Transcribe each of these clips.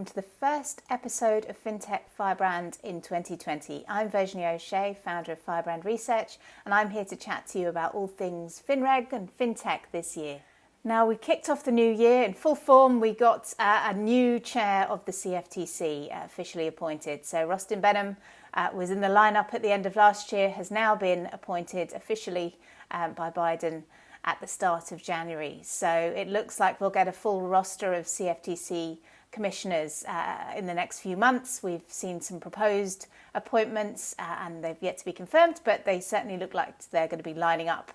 to the first episode of Fintech Firebrand in 2020. I'm Virginie O'Shea, founder of Firebrand Research, and I'm here to chat to you about all things finreg and fintech this year. Now, we kicked off the new year in full form. We got a new chair of the CFTC officially appointed. So Rustin Benham was in the lineup at the end of last year, has now been appointed officially by Biden at the start of January. So it looks like we'll get a full roster of CFTC commissioners in the next few months. We've seen some proposed appointments and they've yet to be confirmed, but they certainly look like they're going to be lining up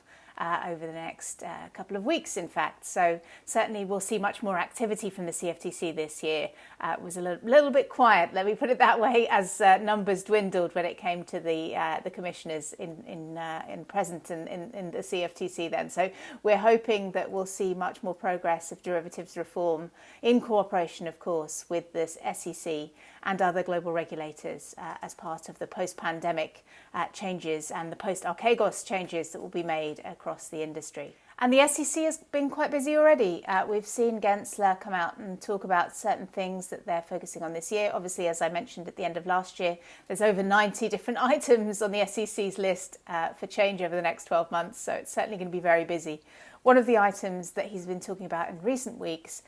over the next couple of weeks, in fact. So certainly we'll see much more activity from the CFTC this year. It was a little bit quiet, let me put it that way, as numbers dwindled when it came to the commissioners in present in the CFTC then. So we're hoping that we'll see much more progress of derivatives reform in cooperation, of course, with the SEC and other global regulators as part of the post-pandemic changes and the post-Archegos changes that will be made across the industry. And the SEC has been quite busy already. We've seen Gensler come out and talk about certain things that they're focusing on this year. Obviously, as I mentioned at the end of last year, there's over 90 different items on the SEC's list for change over the next 12 months, so it's certainly going to be very busy. One of the items that he's been talking about in recent weeks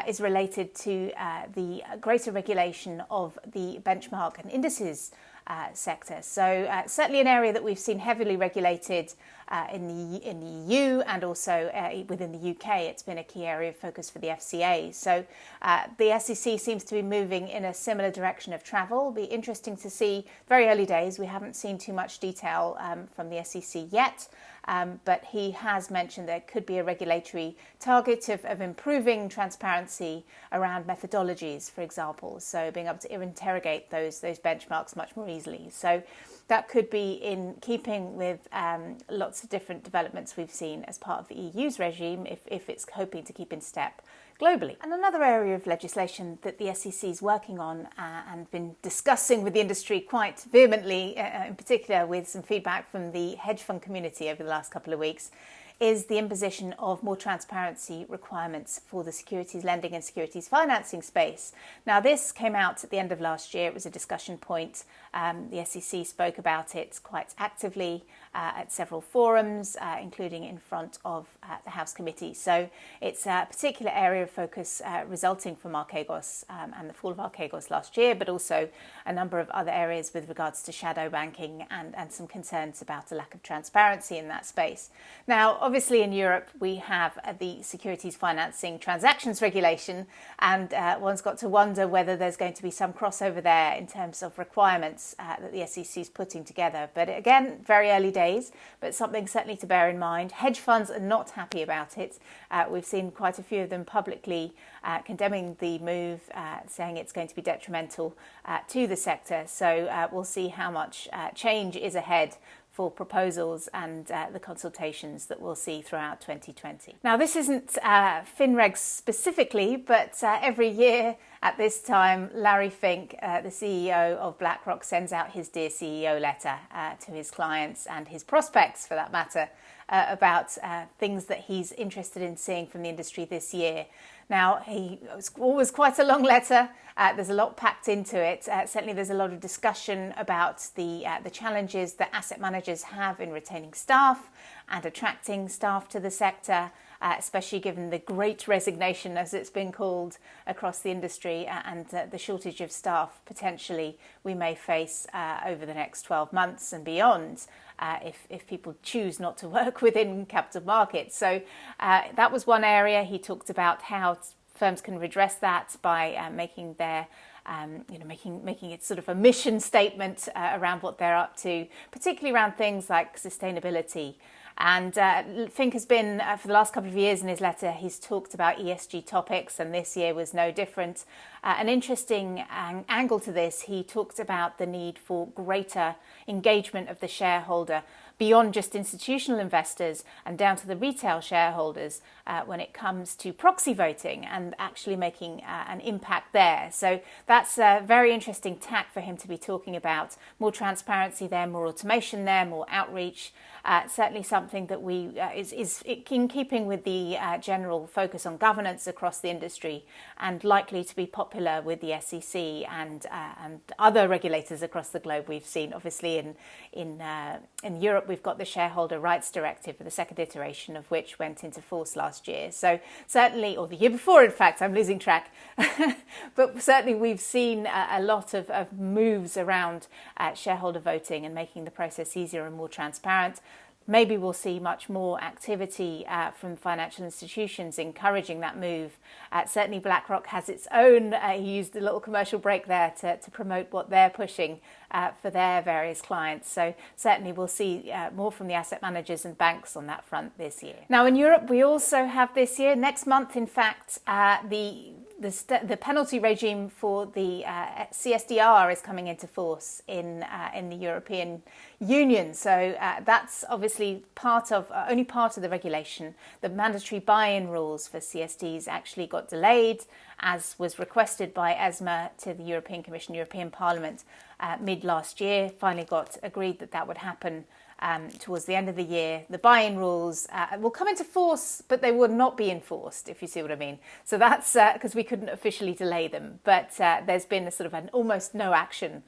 is related to the greater regulation of the benchmark and indices sector. So certainly an area that we've seen heavily regulated in the EU and also within the UK. It's been a key area of focus for the FCA. So the SEC seems to be moving in a similar direction of travel. It'll be interesting to see. Very early days. We haven't seen too much detail from the SEC yet. But he has mentioned there could be a regulatory target of improving transparency around methodologies, for example, so being able to interrogate those benchmarks much more easily. So that could be in keeping with lots of different developments we've seen as part of the EU's regime if it's hoping to keep in step globally. And another area of legislation that the SEC is working on and been discussing with the industry quite vehemently, in particular with some feedback from the hedge fund community over the last couple of weeks, is the imposition of more transparency requirements for the securities lending and securities financing space. Now, this came out at the end of last year. It was a discussion point. The SEC spoke about it quite actively at several forums, including in front of the House committee. So it's a particular area of focus resulting from Archegos and the fall of Archegos last year, but also a number of other areas with regards to shadow banking and some concerns about a lack of transparency in that space. Now, obviously in Europe, we have the securities financing transactions regulation, and one's got to wonder whether there's going to be some crossover there in terms of requirements that the SEC is putting together. But again, very early days, but something certainly to bear in mind. Hedge funds are not happy about it. We've seen quite a few of them publicly condemning the move, saying it's going to be detrimental to the sector. So we'll see how much change is ahead for proposals and the consultations that we'll see throughout 2020. Now, this isn't finreg specifically, but every year at this time, Larry Fink, the CEO of BlackRock, sends out his Dear CEO letter to his clients and his prospects, for that matter, about things that he's interested in seeing from the industry this year. Now, it was always quite a long letter. There's a lot packed into it. Certainly there's a lot of discussion about the challenges that asset managers have in retaining staff and attracting staff to the sector, especially given the great resignation, as it's been called, across the industry and the shortage of staff potentially we may face over the next 12 months and beyond if people choose not to work within capital markets. So that was one area. He talked about how firms can redress that by making their making it sort of a mission statement around what they're up to, particularly around things like sustainability. And Fink has been, for the last couple of years in his letter, he's talked about ESG topics, and this year was no different. An interesting angle to this, he talked about the need for greater engagement of the shareholder beyond just institutional investors and down to the retail shareholders when it comes to proxy voting and actually making an impact there. So that's a very interesting tack for him to be talking about. More transparency there, more automation there, more outreach. certainly something that is in keeping with the general focus on governance across the industry, and likely to be popular with the SEC and other regulators across the globe. We've seen, obviously, in Europe, we've got the Shareholder Rights Directive, the second iteration of which went into force last year. So certainly, or the year before, in fact, I'm losing track. But certainly we've seen a lot of moves around shareholder voting and making the process easier and more transparent. Maybe we'll see much more activity from financial institutions encouraging that move. Certainly BlackRock has its own, he used a little commercial break there to promote what they're pushing for their various clients. So certainly we'll see more from the asset managers and banks on that front this year. Now in Europe, we also have this year, next month in fact, the penalty regime for the CSDR is coming into force in the European Union. So that's obviously only part of the regulation. The mandatory buy-in rules for CSDs actually got delayed, as was requested by ESMA to the European Commission, European Parliament mid last year. Finally got agreed that would happen towards the end of the year. The buy-in rules will come into force, but they will not be enforced, if you see what I mean. So that's because we couldn't officially delay them. But there's been a sort of an almost no action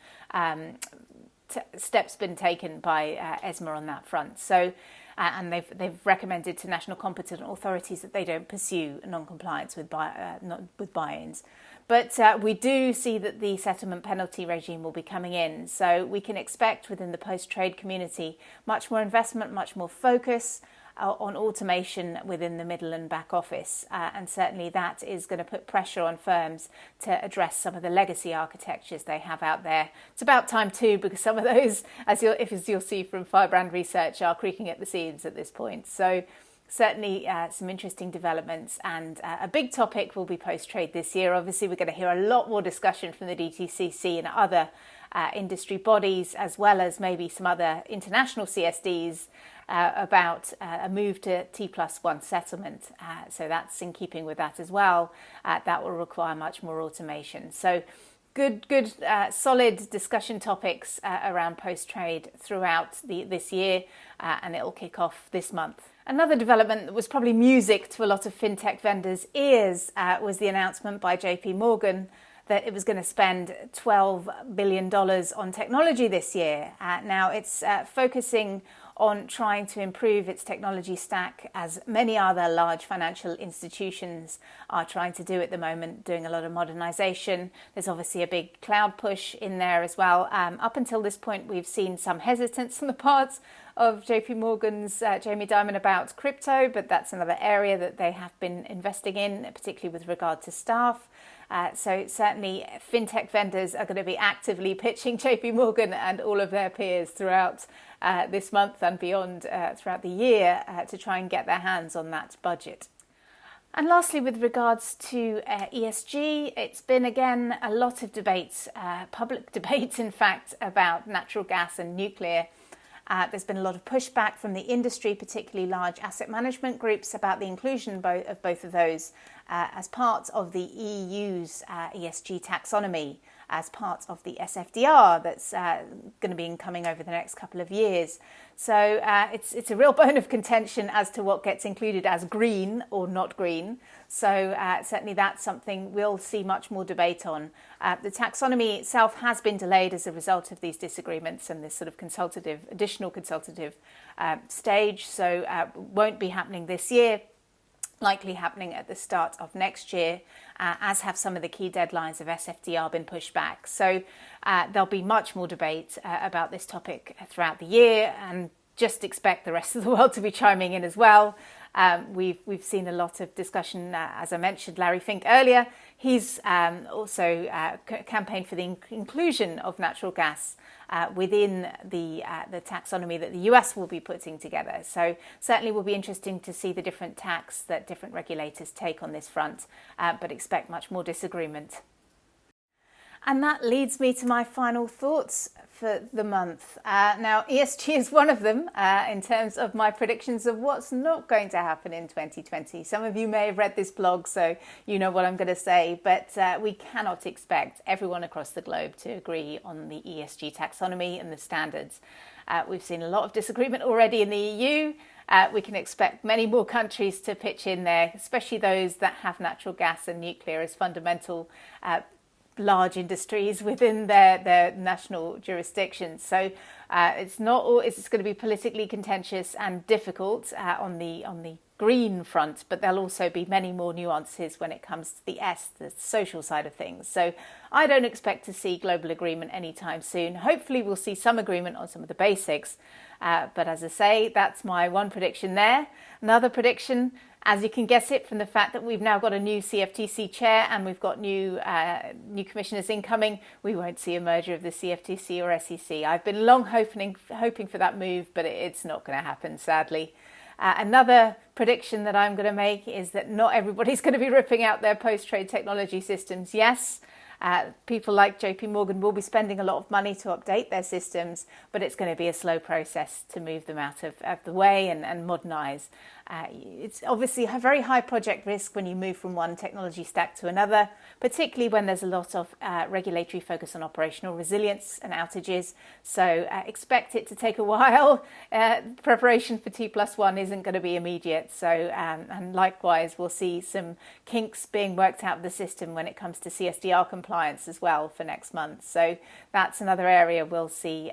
steps been taken by ESMA on that front. So, and they've recommended to national competent authorities that they don't pursue non-compliance with buy-ins. But we do see that the settlement penalty regime will be coming in. So we can expect within the post-trade community much more investment, much more focus on automation within the middle and back office. And certainly that is going to put pressure on firms to address some of the legacy architectures they have out there. It's about time too, because some of those, as you'll see from Firebrand research, are creaking at the seams at this point. So certainly some interesting developments, and a big topic will be post-trade this year. Obviously, we're going to hear a lot more discussion from the DTCC and other industry bodies, as well as maybe some other international CSDs about a move to T+1 settlement. So that's in keeping with that as well. That will require much more automation. So good, solid discussion topics around post-trade throughout this year, and it will kick off this month. Another development that was probably music to a lot of fintech vendors' ears was the announcement by JP Morgan that it was going to spend $12 billion on technology this year. Now it's focusing on trying to improve its technology stack, as many other large financial institutions are trying to do at the moment, doing a lot of modernization. There's obviously a big cloud push in there as well. Up until this point, we've seen some hesitance on the part of JP Morgan's Jamie Dimon about crypto, but that's another area that they have been investing in, particularly with regard to staff. So certainly fintech vendors are going to be actively pitching JP Morgan and all of their peers throughout this month and beyond, throughout the year, to try and get their hands on that budget. And lastly, with regards to ESG, it's been again a lot of debates, public debates in fact, about natural gas and nuclear. There's been a lot of pushback from the industry, particularly large asset management groups, about the inclusion of both of those as part of the EU's ESG taxonomy, as part of the SFDR that's going to be coming over the next couple of years. So it's a real bone of contention as to what gets included as green or not green. So certainly that's something we'll see much more debate on. The taxonomy itself has been delayed as a result of these disagreements and this sort of additional consultative stage. So won't be happening this year. Likely happening at the start of next year, as have some of the key deadlines of SFDR been pushed back. So there'll be much more debate about this topic throughout the year, and just expect the rest of the world to be chiming in as well. We've seen a lot of discussion, as I mentioned, Larry Fink earlier. He's also campaigned for the inclusion of natural gas within the taxonomy that the US will be putting together. So certainly will be interesting to see the different tax that different regulators take on this front, but expect much more disagreement. And that leads me to my final thoughts for the month. Now, ESG is one of them in terms of my predictions of what's not going to happen in 2020. Some of you may have read this blog, so you know what I'm going to say, but we cannot expect everyone across the globe to agree on the ESG taxonomy and the standards. We've seen a lot of disagreement already in the EU. We can expect many more countries to pitch in there, especially those that have natural gas and nuclear as fundamental large industries within their national jurisdictions. So it's going to be politically contentious and difficult on the green front, but there'll also be many more nuances when it comes to the social side of things. So I don't expect to see global agreement anytime soon. Hopefully we'll see some agreement on some of the basics. But as I say, that's my one prediction there. Another prediction, as you can guess it from the fact that we've now got a new CFTC chair and we've got new commissioners incoming, we won't see a merger of the CFTC or SEC. I've been long hoping for that move, but it's not going to happen, sadly. Another prediction that I'm going to make is that not everybody's going to be ripping out their post-trade technology systems. Yes, people like JP Morgan will be spending a lot of money to update their systems, but it's going to be a slow process to move them out of the way and modernise. It's obviously a very high project risk when you move from one technology stack to another, particularly when there's a lot of regulatory focus on operational resilience and outages. So expect it to take a while. Preparation for T+1 isn't going to be immediate. So and likewise, we'll see some kinks being worked out of the system when it comes to CSDR compliance as well for next month. So that's another area we'll see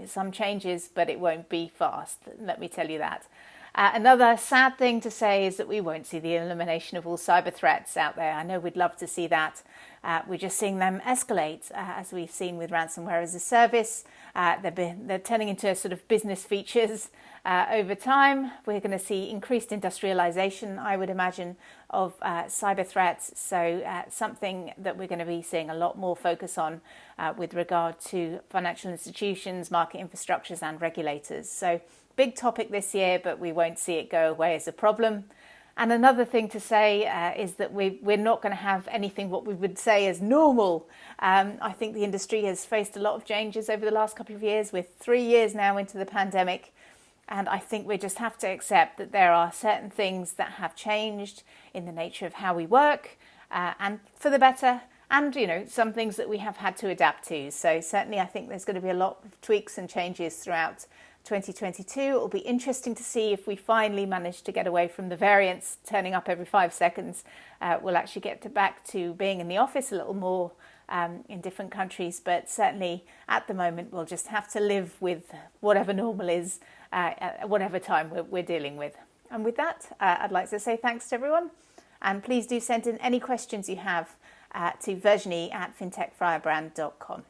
some changes, but it won't be fast. Let me tell you that. Another sad thing to say is that we won't see the elimination of all cyber threats out there. I know we'd love to see that. We're just seeing them escalate, as we've seen with ransomware as a service. They're turning into sort of business features over time. We're going to see increased industrialization, I would imagine, of cyber threats. So something that we're going to be seeing a lot more focus on with regard to financial institutions, market infrastructures and regulators. So big topic this year, but we won't see it go away as a problem. And another thing to say is that we're not going to have anything what we would say as normal. I think the industry has faced a lot of changes over the last couple of years. We're 3 years now into the pandemic. And I think we just have to accept that there are certain things that have changed in the nature of how we work and for the better. And, some things that we have had to adapt to. So certainly I think there's going to be a lot of tweaks and changes throughout 2022. It will be interesting to see if we finally manage to get away from the variants turning up every 5 seconds. We'll actually get back to being in the office a little more in different countries. But certainly at the moment, we'll just have to live with whatever normal is at whatever time we're dealing with. And with that, I'd like to say thanks to everyone. And please do send in any questions you have to Virginie at fintechfirebrand.com.